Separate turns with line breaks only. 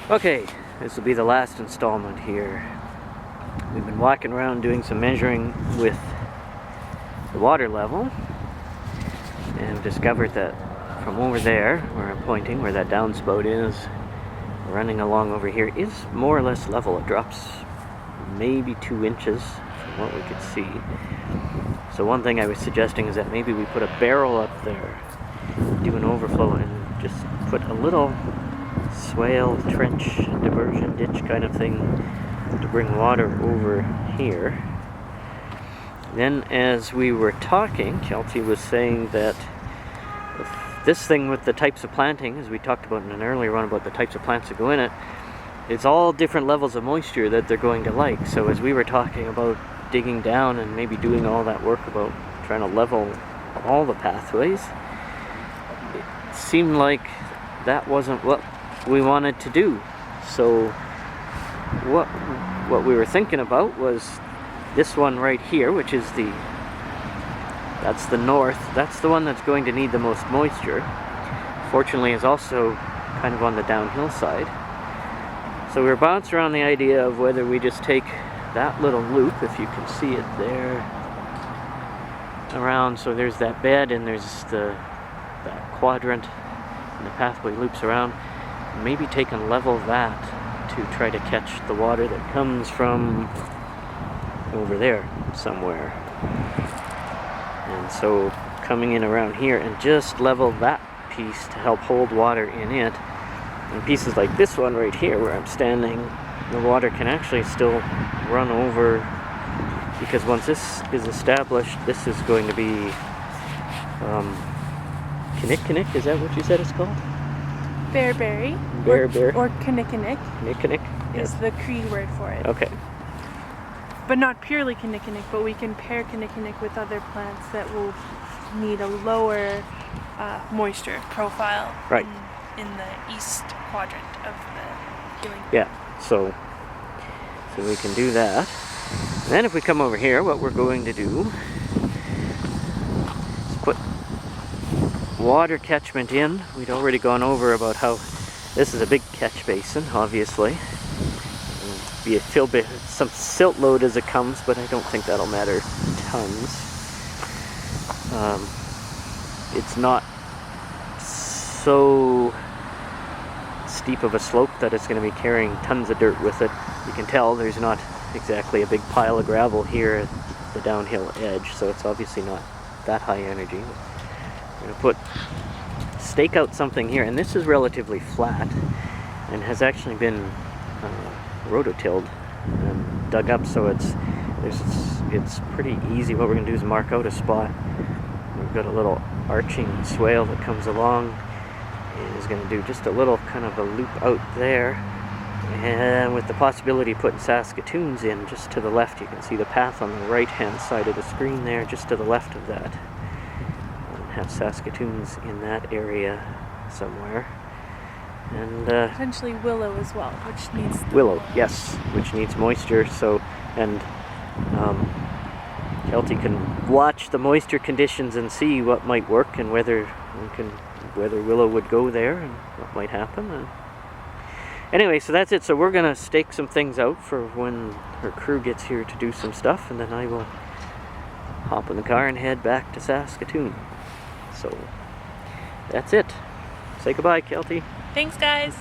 Okay, this will be the last installment here. We've been walking around doing some measuring with the water level and discovered that from over there, where I'm pointing, where that downspout is, running along over here, is more or less level. It drops maybe 2 inches from what we could see. So one thing I was suggesting is that maybe we put a barrel up there, do an overflow, and just put a little swale, trench, diversion ditch kind of thing to bring water over here. Then as we were talking, Kelsey was saying that this thing with the types of planting, as we talked about in an earlier one about the types of plants that go in it, it's all different levels of moisture that they're going to like. So as we were talking about digging down and maybe doing all that work about trying to level all the pathways, it seemed like that wasn't what we wanted to do. So what we were thinking about was this one right here, which is that's the north. That's the one that's going to need the most moisture. Fortunately, is also kind of on the downhill side. So we were bouncing around the idea of whether we just take that little loop, if you can see it there, around. So there's that bed and there's that quadrant, and the pathway loops around. Maybe take and level that to try to catch the water that comes from over there somewhere. And so coming in around here and just level that piece to help hold water in it. And pieces like this one right here where I'm standing, the water can actually still run over, because once this is established, this is going to be Kinnick, is that what you said it's called?
Bearberry. Or Kinnick.
Kinnick
is the Cree word for it.
Okay.
But not purely Kinnick, but we can pair Kinnick with other plants that will need a lower moisture profile.
Right.
In the east quadrant of the healing.
Yeah, so we can do that. And then if we come over here, what we're going to do is put water catchment in. We'd already gone over about how this is a big catch basin, obviously. Be a fill bit, some silt load as it comes, but I don't think that'll matter tons. It's not so steep of a slope that it's going to be carrying tons of dirt with it. You can tell there's not exactly a big pile of gravel here at the downhill edge, so it's obviously not that high energy. We're going to stake out something here, and this is relatively flat and has actually been rototilled and dug up, so it's pretty easy. What we're going to do is mark out a spot. We've got a little arching swale that comes along and is going to do just a little kind of a loop out there, and with the possibility of putting Saskatoons in just to the left. You can see the path on the right hand side of the screen there, just to the left of that, and have Saskatoons in that area somewhere. And
potentially willow as well, which needs
yes, which needs moisture. So, and Kelty can watch the moisture conditions and see what might work and whether willow would go there and what might happen. Anyway, so that's it. So we're gonna stake some things out for when her crew gets here to do some stuff, and then I will hop in the car and head back to Saskatoon. So that's it. Say goodbye, Kelty.
Thanks, guys.